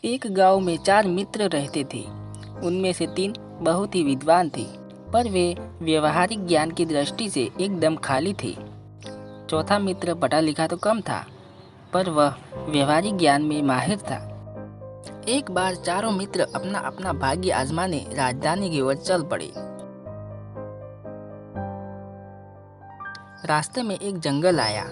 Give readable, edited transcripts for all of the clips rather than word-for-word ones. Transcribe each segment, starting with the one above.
एक गांव में 4 मित्र रहते थे। उनमें से 3 बहुत ही विद्वान थे, पर वे व्यवहारिक ज्ञान की दृष्टि से एकदम खाली थे। चौथा मित्र पढ़ा लिखा तो कम था, पर वह व्यवहारिक ज्ञान में माहिर था। एक बार चारों मित्र अपना अपना भाग्य आजमाने राजधानी की ओर चल पड़े। रास्ते में एक जंगल आया।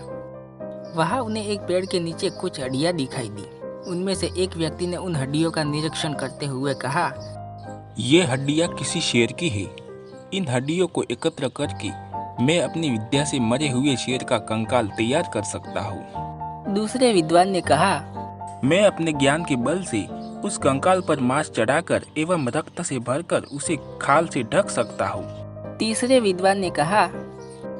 वहां उन्हें एक पेड़ के नीचे कुछ हड्डियां दिखाई दी। उनमें से एक व्यक्ति ने उन हड्डियों का निरीक्षण करते हुए कहा, ये हड्डियां किसी शेर की है। इन हड्डियों को एकत्र करके मैं अपनी विद्या से मरे हुए शेर का कंकाल तैयार कर सकता हूँ। दूसरे विद्वान ने कहा, मैं अपने ज्ञान के बल से उस कंकाल पर मांस चढ़ाकर एवं रक्त से भरकर उसे खाल से ढक सकता हूँ। तीसरे विद्वान ने कहा,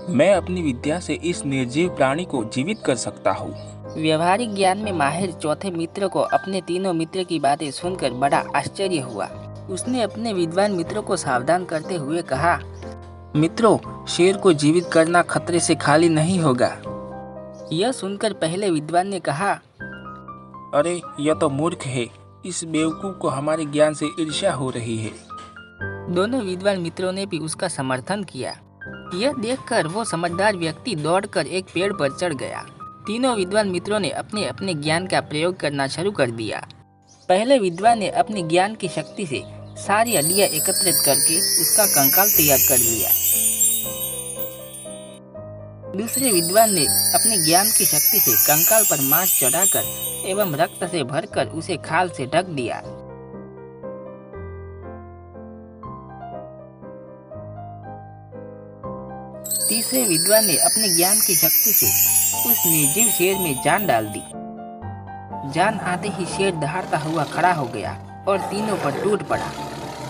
मैं अपनी विद्या से इस निर्जीव प्राणी को जीवित कर सकता हूँ। व्यवहारिक ज्ञान में माहिर चौथे मित्र को अपने तीनों मित्र की बातें सुनकर बड़ा आश्चर्य हुआ। उसने अपने विद्वान मित्रों को सावधान करते हुए कहा, मित्रों, शेर को जीवित करना खतरे से खाली नहीं होगा। यह सुनकर पहले विद्वान ने कहा, अरे यह तो मूर्ख है। इस बेवकूफ को हमारे ज्ञान से ईर्ष्या हो रही है। दोनों विद्वान मित्रों ने भी उसका समर्थन किया। यह देखकर वो समझदार व्यक्ति दौड़कर एक पेड़ पर चढ़ गया। तीनों विद्वान मित्रों ने अपने अपने ज्ञान का प्रयोग करना शुरू कर दिया। पहले विद्वान ने अपनी ज्ञान की शक्ति से सारी हड्डियां एकत्रित करके उसका कंकाल तैयार कर लिया। दूसरे विद्वान ने अपने ज्ञान की शक्ति से कंकाल पर मांस चढ़ाकर एवं रक्त से भरकर उसे खाल से ढक दिया। तीसरे विद्वान ने अपने ज्ञान की शक्ति से उस निर्जीव शेर में जान डाल दी। जान आते ही शेर दहाड़ता हुआ खड़ा हो गया और तीनों पर टूट पड़ा।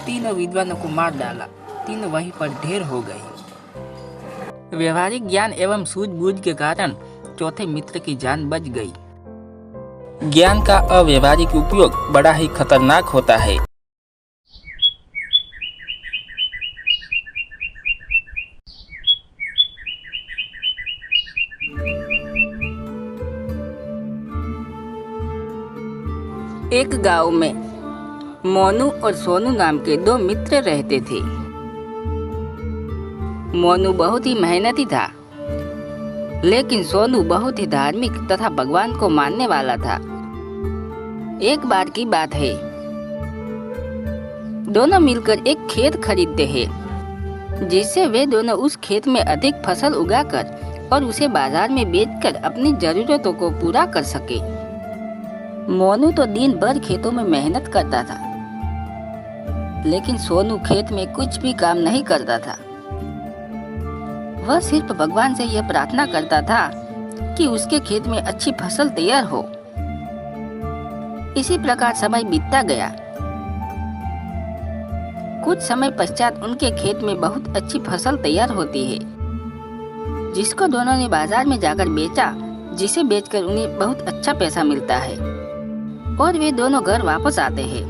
तीनों विद्वानों को मार डाला। तीनों वहीं पर ढेर हो गए। व्यवहारिक ज्ञान एवं सूझबूझ के कारण चौथे मित्र की जान बच गई। ज्ञान का अव्यवहारिक उपयोग बड़ा ही खतरनाक होता है। एक गांव में मोनू और सोनू नाम के 2 मित्र रहते थे। मोनू बहुत ही मेहनती था, लेकिन सोनू बहुत ही धार्मिक तथा भगवान को मानने वाला था। एक बार की बात है, दोनों मिलकर एक खेत खरीदते हैं, जिससे वे दोनों उस खेत में अधिक फसल उगाकर और उसे बाजार में बेचकर अपनी जरूरतों को पूरा कर सके। मोनू तो दिन भर खेतों में मेहनत करता था, लेकिन सोनू खेत में कुछ भी काम नहीं करता था। वह सिर्फ भगवान से यह प्रार्थना करता था कि उसके खेत में अच्छी फसल तैयार हो। इसी प्रकार समय बीतता गया। कुछ समय पश्चात उनके खेत में बहुत अच्छी फसल तैयार होती है, जिसको दोनों ने बाजार में जाकर बेचा, जिसे बेचकर उन्हें बहुत अच्छा पैसा मिलता है और वे दोनों घर वापस आते हैं।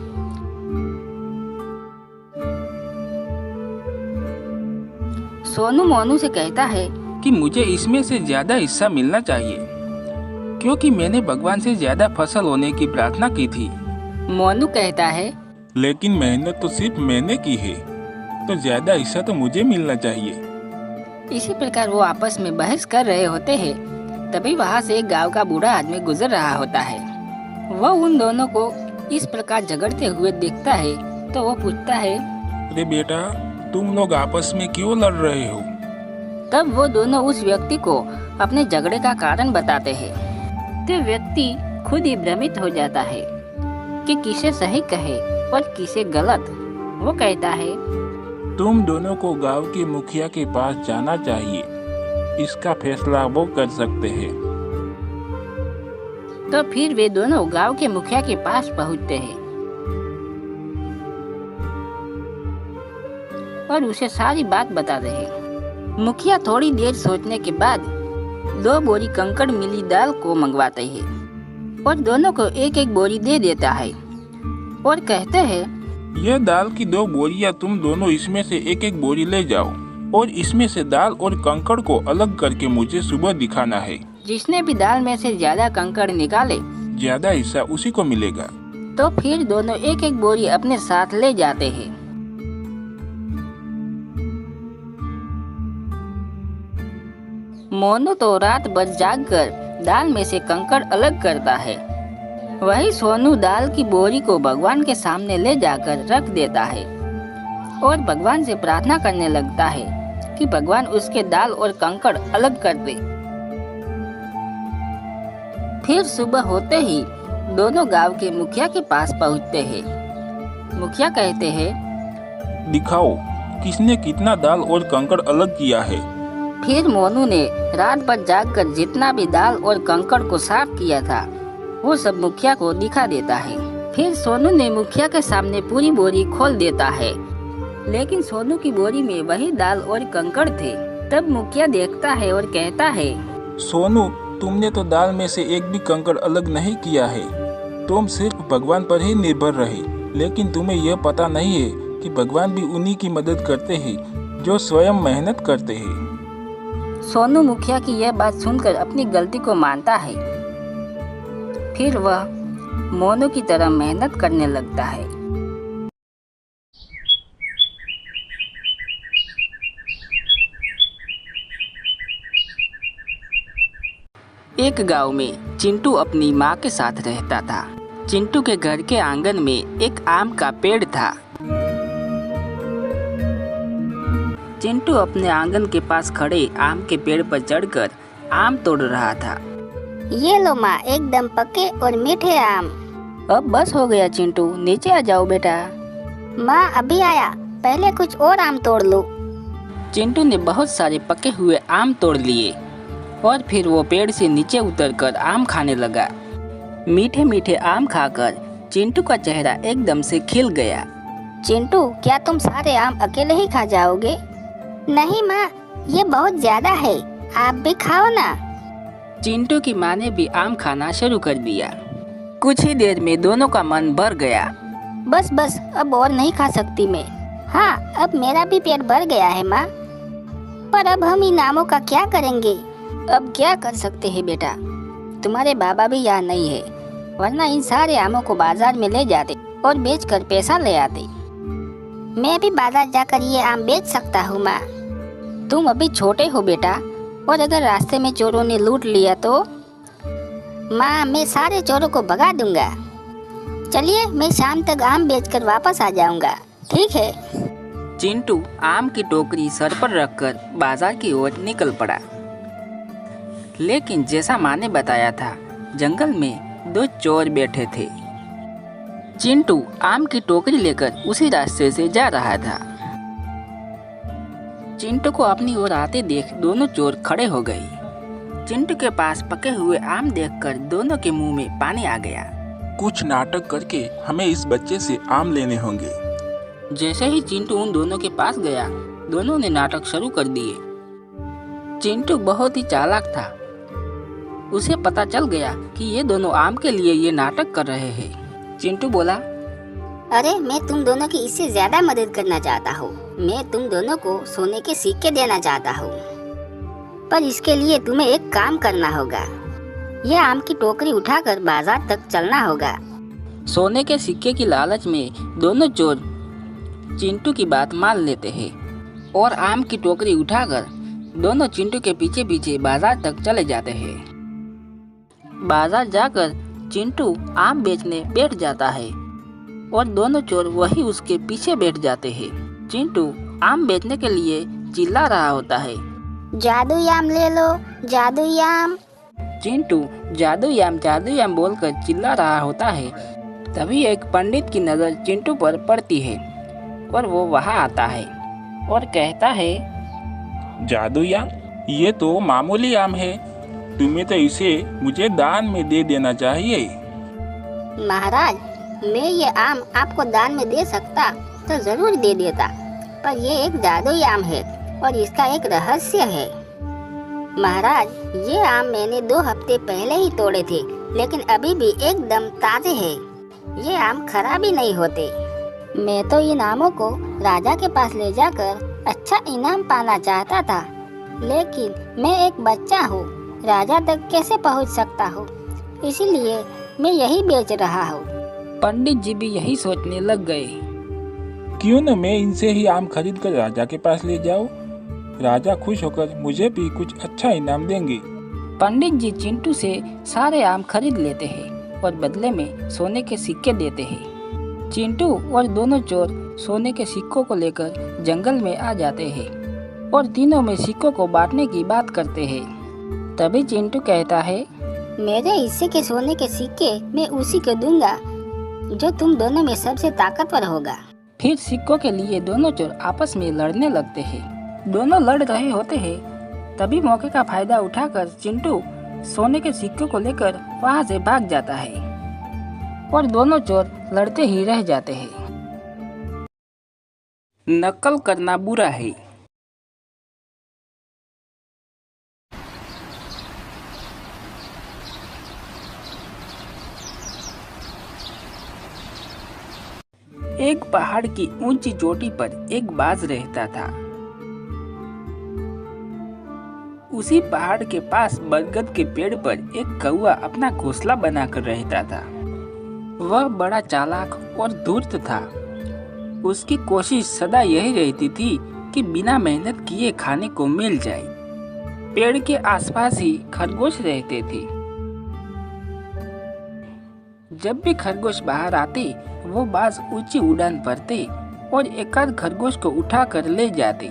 सोनू मोनू से कहता है कि मुझे इसमें से ज्यादा हिस्सा मिलना चाहिए, क्योंकि मैंने भगवान से ज्यादा फसल होने की प्रार्थना की थी। मोनू कहता है, लेकिन मेहनत तो सिर्फ मैंने की है, तो ज्यादा हिस्सा तो मुझे मिलना चाहिए। इसी प्रकार वो आपस में बहस कर रहे होते हैं। तभी वहाँ से एक गांव का बूढ़ा आदमी गुजर रहा होता है। वह उन दोनों को इस प्रकार झगड़ते हुए देखता है तो वो पूछता है, अरे बेटा, तुम लोग आपस में क्यों लड़ रहे हो? तब वो दोनों उस व्यक्ति को अपने झगड़े का कारण बताते हैं। तो व्यक्ति खुद ही भ्रमित हो जाता है कि किसे सही कहे और किसे गलत। वो कहता है, तुम दोनों को गांव के मुखिया के पास जाना चाहिए। इसका फैसला वो कर सकते हैं। तो फिर वे दोनों गांव के मुखिया के पास पहुंचते हैं और उसे सारी बात बताते हैं। मुखिया थोड़ी देर सोचने के बाद 2 बोरी कंकड़ मिली दाल को मंगवाते हैं और दोनों को एक एक बोरी दे देता है और कहते हैं, यह दाल की 2 बोरियां तुम दोनों इसमें से एक एक बोरी ले जाओ और इसमें से दाल और कंकड़ को अलग करके मुझे सुबह दिखाना है। जिसने भी दाल में से ज्यादा कंकड़ निकाले, ज्यादा हिस्सा उसी को मिलेगा। तो फिर दोनों एक एक बोरी अपने साथ ले जाते हैं। मोनू तो रात भर जागकर दाल में से कंकड़ अलग करता है। वही सोनू दाल की बोरी को भगवान के सामने ले जाकर रख देता है और भगवान से प्रार्थना करने लगता है कि भगवान उसके दाल और कंकड़ अलग कर दे। फिर सुबह होते ही दोनों गांव के मुखिया के पास पहुंचते हैं। मुखिया कहते हैं, दिखाओ किसने कितना दाल और कंकड़ अलग किया है। फिर मोनू ने रात भर जागकर जितना भी दाल और कंकड़ को साफ किया था वो सब मुखिया को दिखा देता है। फिर सोनू ने मुखिया के सामने पूरी बोरी खोल देता है, लेकिन सोनू की बोरी में वही दाल और कंकड़ थे। तब मुखिया देखता है और कहता है, सोनू, तुमने तो दाल में से एक भी कंकड़ अलग नहीं किया है। तुम सिर्फ भगवान पर ही निर्भर रहे, लेकिन तुम्हें यह पता नहीं है कि भगवान भी उन्हीं की मदद करते हैं जो स्वयं मेहनत करते हैं। सोनू मुखिया की यह बात सुनकर अपनी गलती को मानता है। फिर वह मोनू की तरह मेहनत करने लगता है। एक गांव में चिंटू अपनी माँ के साथ रहता था। चिंटू के घर के आंगन में एक आम का पेड़ था। चिंटू अपने आंगन के पास खड़े आम के पेड़ पर चढ़कर आम तोड़ रहा था। ये लो माँ, एकदम पके और मीठे आम। अब बस हो गया चिंटू, नीचे आ जाओ बेटा। माँ अभी आया, पहले कुछ और आम तोड़ लो। चिंटू ने बहुत सारे पके हुए आम तोड़ लिए और फिर वो पेड़ से नीचे उतरकर आम खाने लगा। मीठे मीठे आम खाकर चिंटू का चेहरा एकदम से खिल गया। चिंटू, क्या तुम सारे आम अकेले ही खा जाओगे? नहीं माँ, ये बहुत ज्यादा है, आप भी खाओ ना। चिंटू की माँ ने भी आम खाना शुरू कर दिया। कुछ ही देर में दोनों का मन भर गया। बस बस, अब और नहीं खा सकती मैं। हाँ, अब मेरा भी पेट भर गया है माँ। पर अब हम इन आमों का क्या करेंगे? अब क्या कर सकते हैं बेटा, तुम्हारे बाबा भी यहाँ नहीं है, वरना इन सारे आमों को बाजार में ले जाते और बेचकर पैसा ले आते। मैं भी बाजार जाकर ये आम बेच सकता हूँ माँ। तुम अभी छोटे हो बेटा, और अगर रास्ते में चोरों ने लूट लिया तो? माँ, मैं सारे चोरों को भगा दूंगा। चलिए, मैं शाम तक आम बेचकर वापस आ जाऊंगा, ठीक है? चिंटू आम की टोकरी सर पर रखकर बाजार की ओर निकल पड़ा। लेकिन जैसा माँ ने बताया था, जंगल में दो चोर बैठे थे। चिंटू आम की टोकरी लेकर उसी रास्ते से जा रहा था। चिंटू को अपनी ओर आते देख दोनों चोर खड़े हो गए। चिंटू के पास पके हुए आम देखकर दोनों के मुंह में पानी आ गया। कुछ नाटक करके हमें इस बच्चे से आम लेने होंगे। जैसे ही चिंटू उन दोनों के पास गया, दोनों ने नाटक शुरू कर दिए। चिंटू बहुत ही चालाक था। उसे पता चल गया कि ये दोनों आम के लिए ये नाटक कर रहे हैं। चिंटू बोला, अरे मैं तुम दोनों की इससे ज्यादा मदद करना चाहता हूँ। मैं तुम दोनों को सोने के सिक्के देना चाहता हूँ, पर इसके लिए तुम्हें एक काम करना होगा। ये आम की टोकरी उठाकर बाजार तक चलना होगा। सोने के सिक्के की लालच में दोनों चोर चिंटू की बात मान लेते हैं और आम की टोकरी उठाकर दोनों चिंटू के पीछे पीछे बाजार तक चले जाते हैं। बाजार जाकर चिंटू आम बेचने बैठ जाता है और दोनों चोर वही उसके पीछे बैठ जाते हैं। चिंटू आम बेचने के लिए चिल्ला रहा होता है, जादुई आम ले लो, जादुई आम। चिंटू जादुई आम बोलकर चिल्ला रहा होता है। तभी एक पंडित की नज़र चिंटू पर पड़ती है और वो वहाँ आता है और कहता है, जादुई आम? ये तो मामूली आम है, तुम्हें तो इसे मुझे दान में दे देना चाहिए। महाराज, मैं ये आम आपको दान में दे सकता तो जरूर दे देता, पर ये एक जादुई आम है और इसका एक रहस्य है। महाराज, ये आम मैंने 2 हफ्ते पहले ही तोड़े थे, लेकिन अभी भी एकदम ताजे हैं। ये आम खराब ही नहीं होते। मैं तो इन आमों को राजा के पास ले जाकर अच्छा इनाम पाना चाहता था, लेकिन मैं एक बच्चा हूँ, राजा तक कैसे पहुँच सकता हूँ? इसीलिए मैं यही बेच रहा हूँ। पंडित जी भी यही सोचने लग गए। क्यों न मैं इनसे ही आम खरीद कर राजा के पास ले जाऊं? राजा खुश होकर मुझे भी कुछ अच्छा इनाम देंगे। पंडित जी चिंटू से सारे आम खरीद लेते हैं और बदले में सोने के सिक्के देते हैं। चिंटू और दोनों चोर सोने के सिक्कों को लेकर जंगल में आ जाते हैं और तीनों में सिक्कों को बांटने की बात करते हैं। तभी चिंटू कहता है, मेरे हिस्से के सोने के सिक्के मैं उसी को दूंगा जो तुम दोनों में सबसे ताकतवर होगा। फिर सिक्कों के लिए दोनों चोर आपस में लड़ने लगते हैं। दोनों लड़ रहे होते हैं, तभी मौके का फायदा उठाकर चिंटू सोने के सिक्कों को लेकर वहां से भाग जाता है और दोनों चोर लड़ते ही रह जाते हैं। नकल करना बुरा है। एक पहाड़ की ऊंची चोटी पर एक बाज रहता था। उसी पहाड़ के पास बरगद के पेड़ पर एक कौवा अपना घोंसला बनाकर रहता था। वह बड़ा चालाक और धूर्त था। उसकी कोशिश सदा यही रहती थी कि बिना मेहनत किए खाने को मिल जाए। पेड़ के आसपास ही खरगोश रहते थे। जब भी खरगोश बाहर आते, वो बाज ऊंची उड़ान भरते और एकाध खरगोश को उठाकर ले जाते।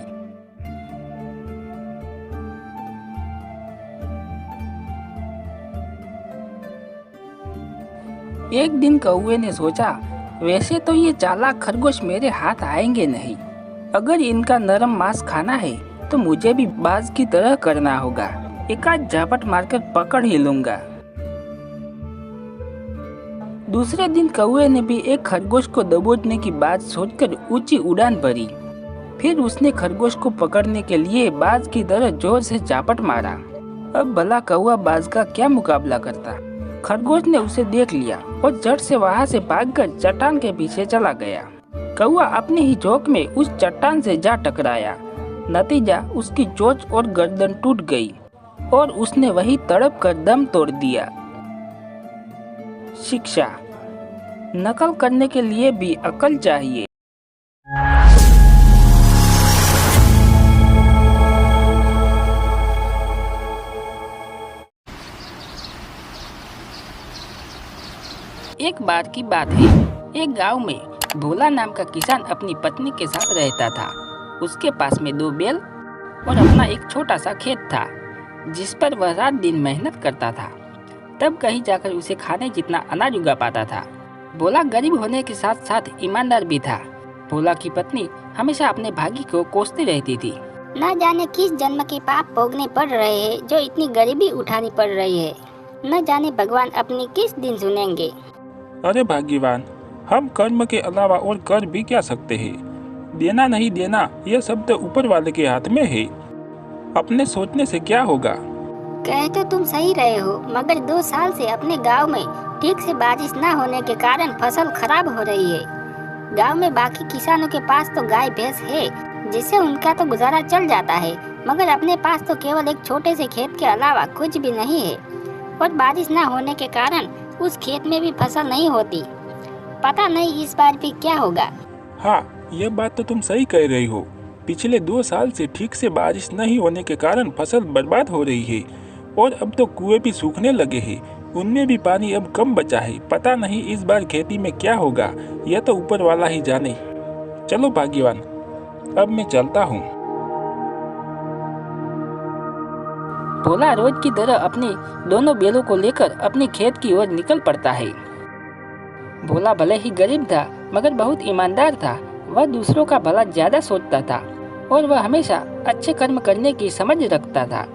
एक दिन कौवे ने सोचा, वैसे तो ये चालाक खरगोश मेरे हाथ आएंगे नहीं। अगर इनका नरम मांस खाना है तो मुझे भी बाज की तरह करना होगा। एकाध झापट मारकर पकड़ ही लूंगा। दूसरे दिन कौवे ने भी एक खरगोश को दबोचने की बात सोचकर ऊंची उड़ान भरी। फिर उसने खरगोश को पकड़ने के लिए बाज की तरह जोर से झापट मारा। अब भला कौवा बाज का क्या मुकाबला करता। खरगोश ने उसे देख लिया और झट से वहां से भागकर चट्टान के पीछे चला गया। कौवा अपने ही झोंक में उस चट्टान से जा टकराया। नतीजा उसकी चोंच और गर्दन टूट गई और उसने वही तड़प कर दम तोड़ दिया। शिक्षा: नकल करने के लिए भी अकल चाहिए। एक बार की बात है, एक गांव में भोला नाम का किसान अपनी पत्नी के साथ रहता था। उसके पास में 2 बैल और अपना एक छोटा सा खेत था, जिस पर वह रात दिन मेहनत करता था। तब कहीं जाकर उसे खाने जितना अनाज उगा पाता था। भोला गरीब होने के साथ साथ ईमानदार भी था। भोला की पत्नी हमेशा अपने भाग्य को कोसती रहती थी। न जाने किस जन्म के पाप भोगने पड़ रहे हैं जो इतनी गरीबी उठानी पड़ रही है। न जाने भगवान अपनी किस दिन सुनेंगे। अरे भाग्यवान, हम कर्म के अलावा और कर भी क्या सकते हैं? देना नहीं देना यह सब तो ऊपर वाले के हाथ में है। अपने सोचने से क्या होगा? कह तो तुम सही रहे हो, मगर 2 साल से अपने गांव में ठीक से बारिश न होने के कारण फसल खराब हो रही है। गांव में बाकी किसानों के पास तो गाय भैंस है, जिससे उनका तो गुजारा चल जाता है, मगर अपने पास तो केवल एक छोटे से खेत के अलावा कुछ भी नहीं है। और बारिश न होने के कारण उस खेत में भी फसल नहीं होती। पता नहीं इस बार भी क्या होगा। हाँ, यह बात तो तुम सही कह रही हो। पिछले 2 साल से ठीक से बारिश नहीं होने के कारण फसल बर्बाद हो रही है और अब तो कुएं भी सूखने लगे हैं। उनमें भी पानी अब कम बचा है। पता नहीं इस बार खेती में क्या होगा, यह तो ऊपर वाला ही जाने। चलो भाग्यवान, अब मैं चलता हूँ। भोला रोज की तरह अपने दोनों बैलों को लेकर अपने खेत की ओर निकल पड़ता है। भोला भले ही गरीब था, मगर बहुत ईमानदार था। वह दूसरों का भला ज्यादा सोचता था और वह हमेशा अच्छे कर्म करने की समझ रखता था।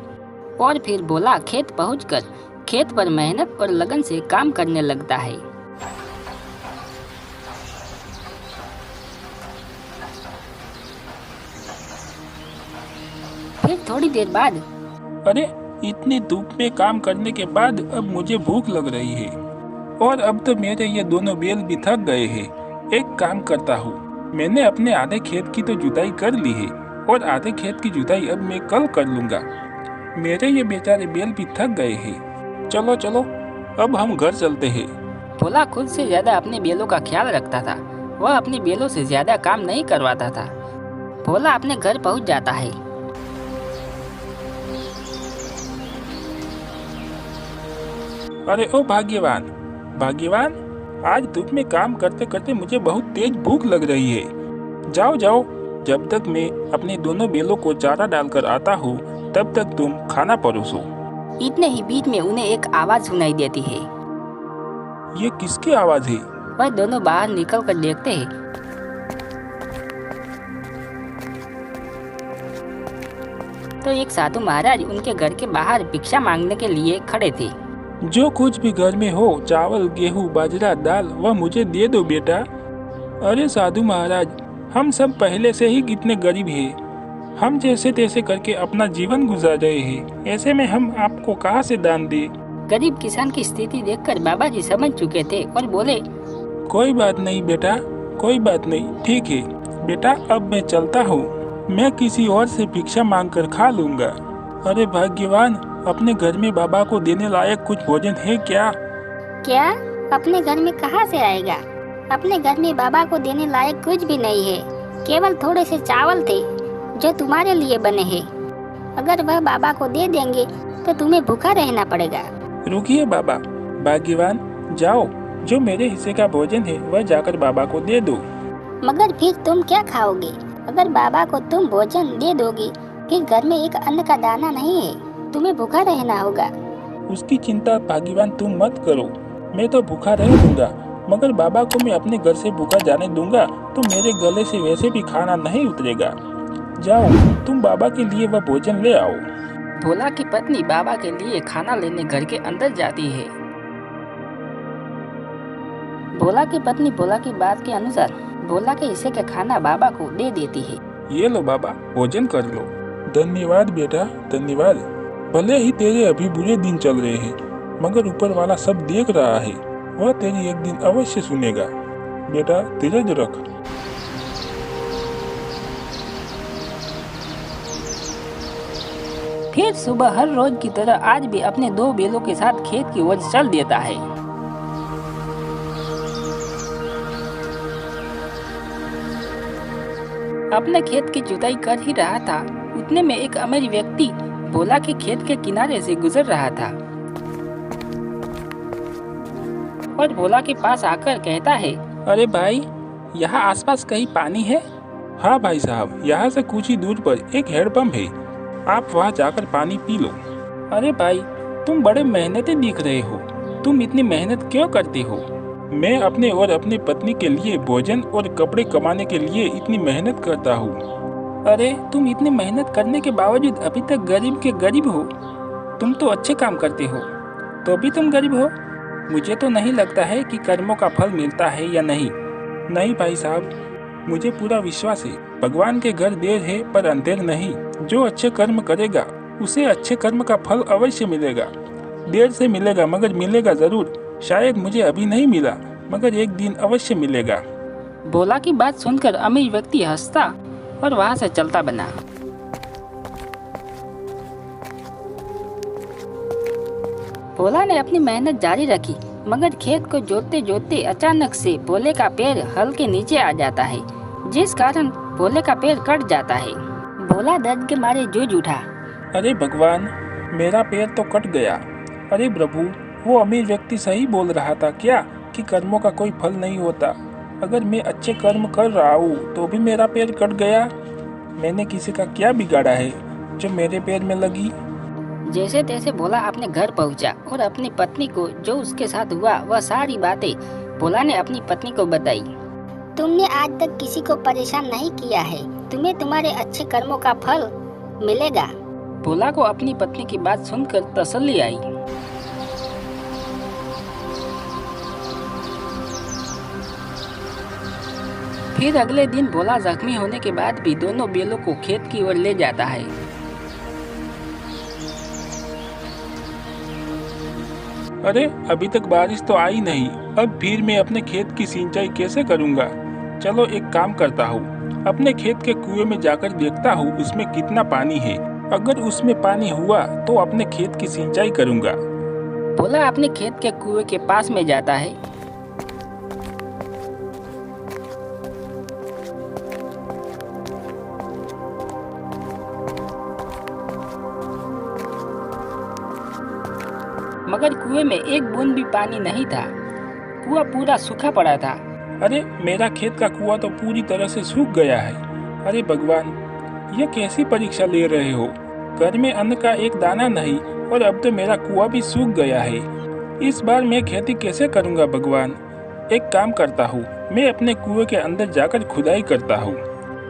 और फिर भोला खेत पहुंचकर खेत पर मेहनत और लगन से काम करने लगता है। फिर थोड़ी देर बाद, अरे इतनी धूप में काम करने के बाद अब मुझे भूख लग रही है और अब तो मेरे ये दोनों बैल भी थक गए हैं। एक काम करता हूँ, मैंने अपने आधे खेत की तो जुताई कर ली है और आधे खेत की जुताई अब मैं कल कर लूँगा। मेरे ये बेचारे बैल भी थक गए हैं। चलो चलो, अब हम घर चलते हैं। भोला खुद से ज्यादा अपने बैलों का ख्याल रखता था। वह अपने बैलों से ज्यादा काम नहीं करवाता था। भोला अपने घर पहुंच जाता है। अरे ओ भाग्यवान, भाग्यवान, आज धूप में काम करते करते मुझे बहुत तेज भूख लग रही है। जाओ जाओ, जब तक मैं अपने दोनों बैलों को चारा डालकर आता हूँ तब तक तुम खाना परोसो। इतने ही बीच में उन्हें एक आवाज सुनाई देती है। ये किसकी आवाज है? वह दोनों बाहर निकल कर देखते हैं। तो एक साधु महाराज उनके घर के बाहर भिक्षा मांगने के लिए खड़े थे। जो कुछ भी घर में हो, चावल, गेहूँ, बाजरा, दाल, वह मुझे दे दो बेटा। अरे साधु महाराज, हम सब पहले से ही कितने गरीब हैं। हम जैसे तैसे करके अपना जीवन गुजार रहे हैं। ऐसे में हम आपको कहाँ से दान दें? गरीब किसान की स्थिति देखकर बाबा जी समझ चुके थे और बोले, कोई बात नहीं बेटा, कोई बात नहीं, ठीक है बेटा, अब मैं चलता हूँ। मैं किसी और से भिक्षा मांग कर खा लूँगा। अरे भाग्यवान, अपने घर में बाबा को देने लायक कुछ भोजन है क्या? क्या? अपने घर में कहाँ से आएगा? अपने घर में बाबा को देने लायक कुछ भी नहीं है। केवल थोड़े से चावल थे जो तुम्हारे लिए बने हैं। अगर वह बाबा को दे देंगे तो तुम्हें भूखा रहना पड़ेगा। रुकिए बाबा, भाग्यवान, जाओ, जो मेरे हिस्से का भोजन है वह जाकर बाबा को दे दो। मगर फिर तुम क्या खाओगे? अगर बाबा को तुम भोजन दे दोगे फिर घर में एक अन्न का दाना नहीं है, तुम्हें भूखा रहना होगा। उसकी चिंता भाग्यवान तुम मत करो, मैं तो भूखा रह लूंगा, मगर बाबा को मैं अपने घर से भूखा जाने दूंगा तो मेरे गले से वैसे भी खाना नहीं उतरेगा। जाओ, तुम बाबा के लिए वह भोजन ले आओ। भोला की पत्नी बाबा के लिए खाना लेने घर के अंदर जाती है। भोला की पत्नी भोला की बात के अनुसार भोला के हिस्से का खाना बाबा को दे देती है। ये लो बाबा, भोजन कर लो। धन्यवाद बेटा, धन्यवाद। भले ही तेरे अभी बुरे दिन चल रहे हैं, मगर ऊपर वाला सब देख रहा है। वह तेरी एक दिन अवश्य सुनेगा। बेटा धीरज रख। फिर सुबह हर रोज की तरह आज भी अपने 2 बैलों के साथ खेत की ओर चल देता है। अपने खेत की जुताई कर ही रहा था, उतने में एक अमीर व्यक्ति भोला के खेत के किनारे से गुजर रहा था और भोला के पास आकर कहता है, अरे भाई, यहाँ आसपास कहीं पानी है? हाँ भाई साहब, यहाँ से कुछ ही दूर पर एक हैंडपंप है, आप वहाँ जाकर पानी पी लो। अरे भाई, तुम बड़े मेहनती दिख रहे हो, तुम इतनी मेहनत क्यों करते हो? मैं अपने और अपनी पत्नी के लिए भोजन और कपड़े कमाने के लिए इतनी मेहनत करता हूँ। अरे तुम इतनी मेहनत करने के बावजूद अभी तक गरीब के गरीब हो। तुम तो अच्छे काम करते हो, तो भी तुम गरीब हो। मुझे तो नहीं लगता है कि कर्मों का फल मिलता है या नहीं। नहीं भाई साहब, मुझे पूरा विश्वास है, भगवान के घर देर है पर अंधेर नहीं। जो अच्छे कर्म करेगा उसे अच्छे कर्म का फल अवश्य मिलेगा। देर से मिलेगा मगर मिलेगा जरूर। शायद मुझे अभी नहीं मिला, मगर एक दिन अवश्य मिलेगा। भोला की बात सुनकर अमीर व्यक्ति हंसता और वहाँ से चलता बना। भोला ने अपनी मेहनत जारी रखी, मगर खेत को जोतते जोतते अचानक से भोले का पैर हल के नीचे आ जाता है, जिस कारण भोले का पैर कट जाता है। भोला दर्द के मारे जूझ उठा। अरे भगवान, मेरा पैर तो कट गया। अरे प्रभु, वो अमीर व्यक्ति सही बोल रहा था क्या कि कर्मों का कोई फल नहीं होता? अगर मैं अच्छे कर्म कर रहा हूँ तो भी मेरा पैर कट गया। मैंने किसी का क्या बिगाड़ा है जो मेरे पैर में लगी? जैसे तैसे भोला अपने घर पहुंचा और अपनी पत्नी को जो उसके साथ हुआ वह सारी बातें भोला ने अपनी पत्नी को बताई। तुमने आज तक किसी को परेशान नहीं किया है, तुम्हें तुम्हारे अच्छे कर्मों का फल मिलेगा। भोला को अपनी पत्नी की बात सुनकर तसल्ली आई। फिर अगले दिन भोला जख्मी होने के बाद भी दोनों बैलों को खेत की ओर ले जाता है। अरे अभी तक बारिश तो आई नहीं, अब फिर मैं अपने खेत की सिंचाई कैसे करूँगा? चलो एक काम करता हूँ, अपने खेत के कुएं में जाकर देखता हूँ उसमें कितना पानी है। अगर उसमें पानी हुआ तो अपने खेत की सिंचाई करूँगा। भोला अपने खेत के कुएं के पास में जाता है मगर कुएं में एक बूंद भी पानी नहीं था। कुआं पूरा सूखा पड़ा था। अरे मेरा खेत का कुआं तो पूरी तरह से सूख गया है। अरे भगवान, ये कैसी परीक्षा ले रहे हो? घर में अन्न का एक दाना नहीं और अब तो मेरा कुआं भी सूख गया है। इस बार मैं खेती कैसे करूंगा भगवान? एक काम करता हूँ, मैं अपने कुएं के अंदर जाकर खुदाई करता हूँ,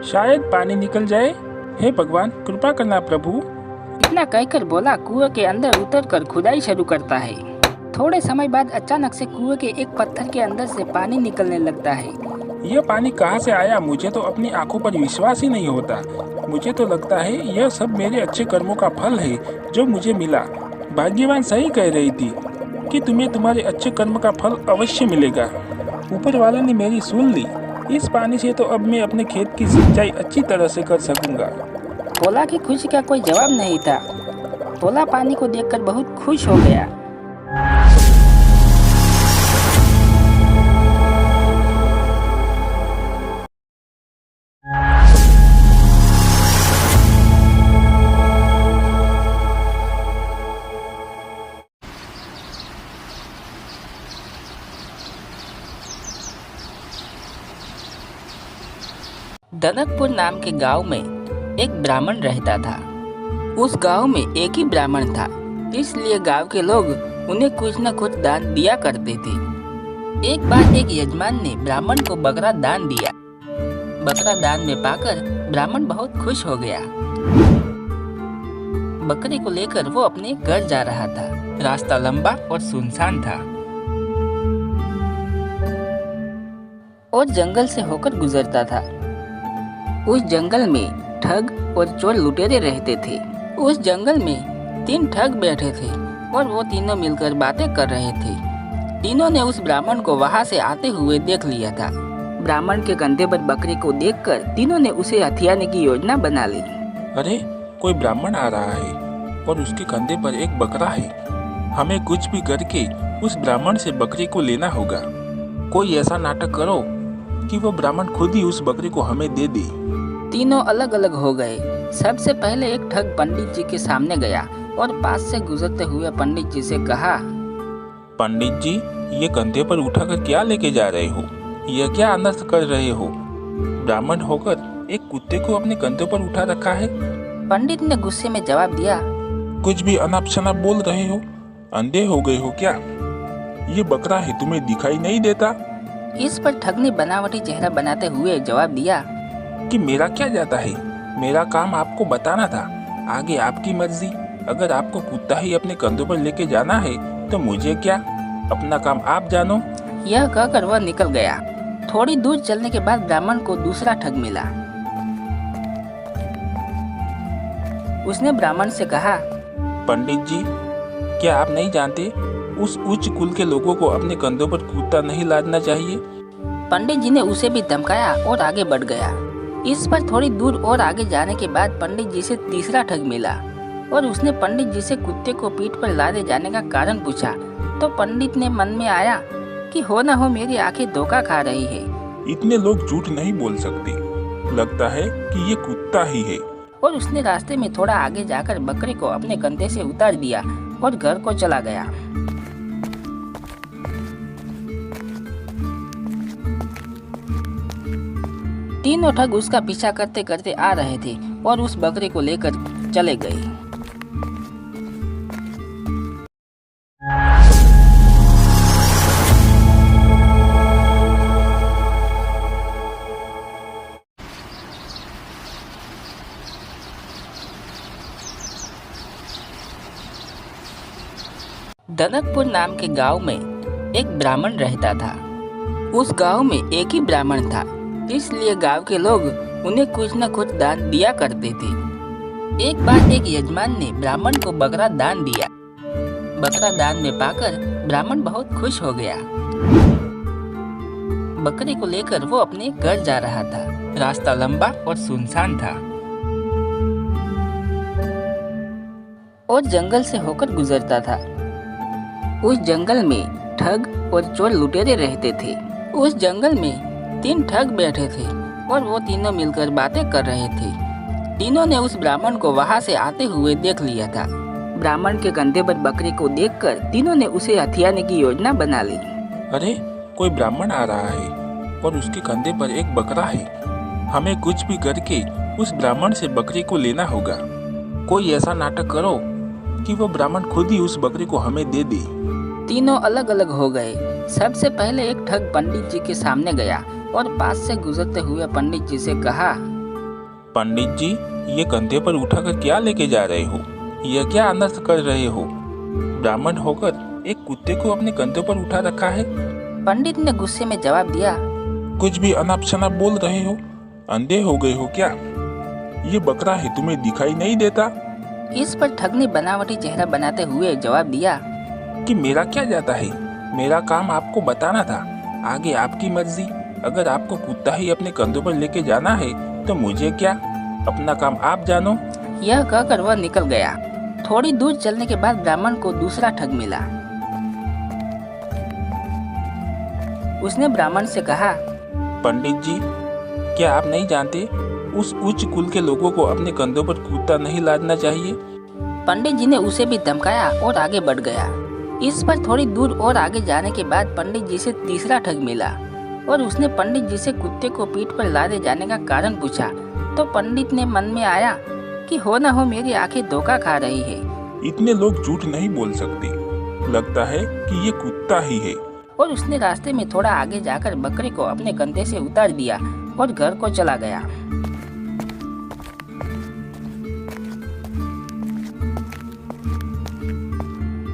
शायद पानी निकल जाए। हे भगवान, कृपा करना प्रभु। इतना कहकर भोला कुएं के अंदर उतरकर खुदाई शुरू करता है। थोड़े समय बाद अचानक से कुएं के एक पत्थर के अंदर से पानी निकलने लगता है। यह पानी कहाँ से आया? मुझे तो अपनी आंखों पर विश्वास ही नहीं होता। मुझे तो लगता है यह सब मेरे अच्छे कर्मों का फल है जो मुझे मिला। भाग्यवान सही कह रही थी कि तुम्हें तुम्हारे अच्छे कर्म का फल अवश्य मिलेगा। ऊपर वाले ने मेरी सुन ली। इस पानी से तो अब मैं अपने खेत की सिंचाई अच्छी तरह से कर सकूंगा। भोला की खुशी का कोई जवाब नहीं था। भोला पानी को देखकर बहुत खुश हो गया। दनकपुर नाम के गांव में एक ब्राह्मण रहता था। उस गांव में एक ही ब्राह्मण था, इसलिए गांव के लोग उन्हें कुछ न कुछ दान दिया करते थे। एक बार एक यजमान ने ब्राह्मण को बकरा दान दिया। बकरा दान में पाकर ब्राह्मण बहुत खुश हो गया। बकरे को लेकर वो अपने घर जा रहा था। रास्ता लंबा और सुनसान था और जंगल से होकर गुजरता था। उस जंगल में ठग और चोर लुटेरे रहते थे। उस जंगल में 3 ठग बैठे थे और वो तीनों मिलकर बातें कर रहे थे। तीनों ने उस ब्राह्मण को वहां से आते हुए देख लिया था। ब्राह्मण के कंधे पर बकरी को देखकर तीनों ने उसे हथियाने की योजना बना ली। अरे, कोई ब्राह्मण आ रहा है और उसके कंधे पर एक बकरा है। हमें कुछ भी करके उस ब्राह्मण से बकरी को लेना होगा। कोई ऐसा नाटक करो कि वो ब्राह्मण खुद ही उस बकरी को हमें दे दे। तीनों अलग अलग हो गए। सबसे पहले एक ठग पंडित जी के सामने गया और पास से गुजरते हुए पंडित जी से कहा, पंडित जी, ये कंधे पर उठाकर क्या लेके जा रहे हो? यह क्या अनर्थ कर रहे हो? ब्राह्मण होकर एक कुत्ते को अपने कंधे पर उठा रखा है। पंडित ने गुस्से में जवाब दिया, कुछ भी अनाप शनाप बोल रहे हो? अंधे हो गए हो क्या? ये बकरा है, तुम्हें दिखाई नहीं देता? इस पर ठग ने बनावटी चेहरा बनाते हुए जवाब दिया कि मेरा क्या जाता है? मेरा काम आपको बताना था, आगे आपकी मर्जी। अगर आपको कुत्ता ही अपने कंधों पर लेके जाना है तो मुझे क्या, अपना काम आप जानो। यह कहकर वह निकल गया। थोड़ी दूर चलने के बाद ब्राह्मण को दूसरा ठग मिला। उसने ब्राह्मण से कहा, पंडित जी, क्या आप नहीं जानते उस उच्च कुल के लोगों को अपने कंधों पर कुत्ता नहीं लादना चाहिए? पंडित जी ने उसे भी धमकाया और आगे बढ़ गया। इस पर थोड़ी दूर और आगे जाने के बाद पंडित जी से तीसरा ठग मिला और उसने पंडित जी से कुत्ते को पीठ पर लादे जाने का कारण पूछा। तो पंडित ने मन में आया कि हो न हो मेरी आंखें धोखा खा रही है। इतने लोग झूठ नहीं बोल सकते, लगता है कि ये कुत्ता ही है। और उसने रास्ते में थोड़ा आगे जाकर बकरे को अपने कंधे से उतार दिया और घर को चला गया। तीनों ठग उसका पीछा करते करते आ रहे थे और उस बकरे को लेकर चले गए। दनकपुर नाम के गांव में एक ब्राह्मण रहता था। उस गांव में एक ही ब्राह्मण था, इसलिए गांव के लोग उन्हें कुछ न कुछ दान दिया करते थे। एक बार एक यजमान ने ब्राह्मण को बकरा दान दिया। बकरा दान में पाकर ब्राह्मण बहुत खुश हो गया। बकरे को लेकर वो अपने घर जा रहा था। रास्ता लंबा और सुनसान था और जंगल से होकर गुजरता था। उस जंगल में ठग और चोर लुटेरे रहते थे। उस जंगल में 3 ठग बैठे थे और वो तीनों मिलकर बातें कर रहे थे। तीनों ने उस ब्राह्मण को वहां से आते हुए देख लिया था। ब्राह्मण के कंधे पर बकरी को देखकर तीनों ने उसे हथियाने की योजना बना ली। अरे कोई ब्राह्मण आ रहा है और उसके कंधे पर एक बकरा है। हमें कुछ भी करके उस ब्राह्मण से बकरी को लेना होगा। कोई ऐसा नाटक करो कि वो ब्राह्मण खुद ही उस बकरी को हमें दे दे। तीनों अलग अलग हो गए। सबसे पहले एक ठग पंडित जी के सामने गया और पास से गुजरते हुए पंडित जी से कहा, पंडित जी, ये कंधे पर उठाकर क्या लेके जा रहे हो? यह क्या अनर्थ कर रहे हो? ब्राह्मण होकर एक कुत्ते को अपने कंधे पर उठा रखा है। पंडित ने गुस्से में जवाब दिया, कुछ भी अनाप शनाप बोल रहे हो? अंधे हो गए हो क्या? ये बकरा है, तुम्हें दिखाई नहीं देता? इस पर ठग ने बनावटी चेहरा बनाते हुए जवाब दिया कि मेरा क्या जाता है, मेरा काम आपको बताना था, आगे आपकी मर्जी। अगर आपको कुत्ता ही अपने कंधों पर लेके जाना है तो मुझे क्या, अपना काम आप जानो। यह कहकर वह निकल गया। थोड़ी दूर चलने के बाद ब्राह्मण को दूसरा ठग मिला। उसने ब्राह्मण से कहा, पंडित जी, क्या आप नहीं जानते उस उच्च कुल के लोगों को अपने कंधों पर कुत्ता नहीं लादना चाहिए? पंडित जी ने उसे भी धमकाया और आगे बढ़ गया। इस पर थोड़ी दूर और आगे जाने के बाद पंडित जी से तीसरा ठग मिला और उसने पंडित जी से कुत्ते को पीठ पर लादे जाने का कारण पूछा। तो पंडित ने मन में आया कि हो न हो मेरी आंखें धोखा खा रही है। इतने लोग झूठ नहीं बोल सकते, लगता है कि ये कुत्ता ही है। और उसने रास्ते में थोड़ा आगे जाकर बकरी को अपने कंधे से उतार दिया और घर को चला गया।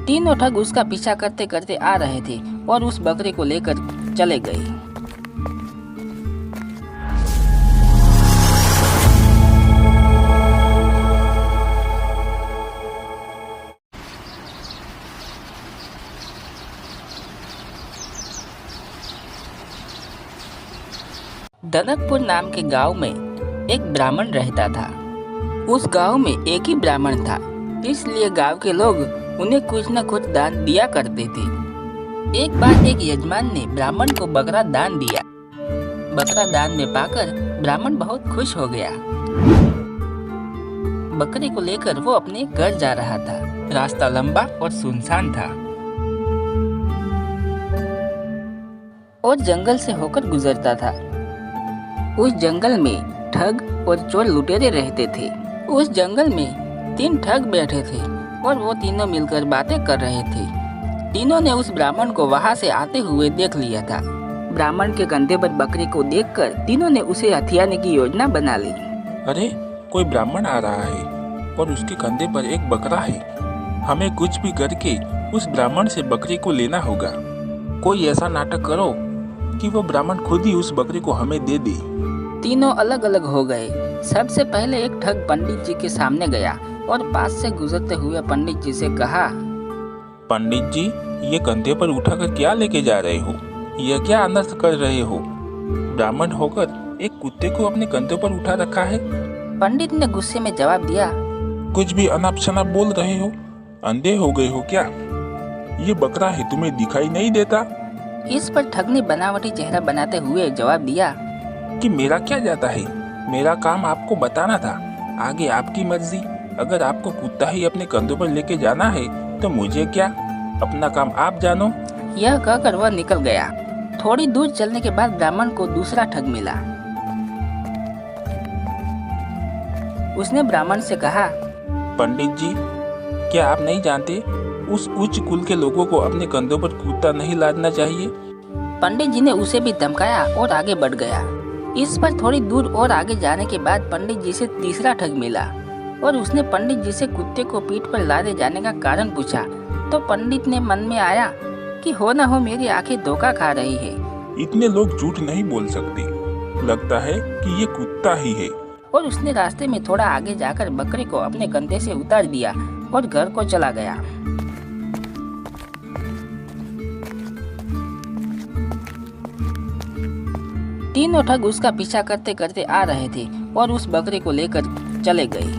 तीनों ठग उसका पीछा करते करते आ रहे थे और उस बकरी को लेकर चले गए। दनकपुर नाम के गांव में एक ब्राह्मण रहता था। उस गांव में एक ही ब्राह्मण था, इसलिए गांव के लोग उन्हें कुछ न कुछ दान दिया करते थे। एक बार एक यजमान ने ब्राह्मण को बकरा दान दिया। बकरा दान में पाकर ब्राह्मण बहुत खुश हो गया। बकरी को लेकर वो अपने घर जा रहा था। रास्ता लंबा और सुनसान था और जंगल से होकर गुजरता था। उस जंगल में ठग और चोर लुटेरे रहते थे। उस जंगल में 3 ठग बैठे थे और वो तीनों मिलकर बातें कर रहे थे। तीनों ने उस ब्राह्मण को वहां से आते हुए देख लिया था। ब्राह्मण के कंधे पर बकरी को देखकर तीनों ने उसे हथियाने की योजना बना ली। अरे कोई ब्राह्मण आ रहा है और उसके कंधे पर एक बकरा है। हमें कुछ भी करके उस ब्राह्मण से बकरी को लेना होगा। कोई ऐसा नाटक करो कि वो ब्राह्मण खुद ही उस बकरी को हमें दे दे। तीनों अलग अलग हो गए। सबसे पहले एक ठग पंडित जी के सामने गया और पास से गुजरते हुए पंडित जी से कहा, पंडित जी, ये कंधे पर उठाकर क्या लेके जा रहे हो? यह क्या अनर्थ कर रहे हो? ब्राह्मण होकर एक कुत्ते को अपने कंधे पर उठा रखा है। पंडित ने गुस्से में जवाब दिया, कुछ भी अनाप शनाप बोल रहे हो? अंधे हो गए हो क्या? ये बकरा है, तुम्हें दिखाई नहीं देता? इस पर ठग ने बनावटी चेहरा बनाते हुए जवाब दिया कि मेरा क्या जाता है, मेरा काम आपको बताना था, आगे आपकी मर्जी। अगर आपको कुत्ता ही अपने कंधों पर लेके जाना है तो मुझे क्या, अपना काम आप जानो। यह कहकर वह निकल गया। थोड़ी दूर चलने के बाद ब्राह्मण को दूसरा ठग मिला। उसने ब्राह्मण से कहा, पंडित जी, क्या आप नहीं जानते उस उच्च कुल के लोगों को अपने कंधों पर कुत्ता नहीं लादना चाहिए? पंडित जी ने उसे भी धमकाया और आगे बढ़ गया। इस पर थोड़ी दूर और आगे जाने के बाद पंडित जी से तीसरा ठग मिला और उसने पंडित जी से कुत्ते को पीठ पर लादे जाने का कारण पूछा। तो पंडित ने मन में आया कि हो न हो मेरी आंखें धोखा खा रही है। इतने लोग झूठ नहीं बोल सकते, लगता है कि ये कुत्ता ही है। और उसने रास्ते में थोड़ा आगे जाकर बकरी को अपने कंधे से उतार दिया और घर को चला गया। तीनों ठग उसका पीछा करते करते आ रहे थे और उस बकरी को लेकर चले गए।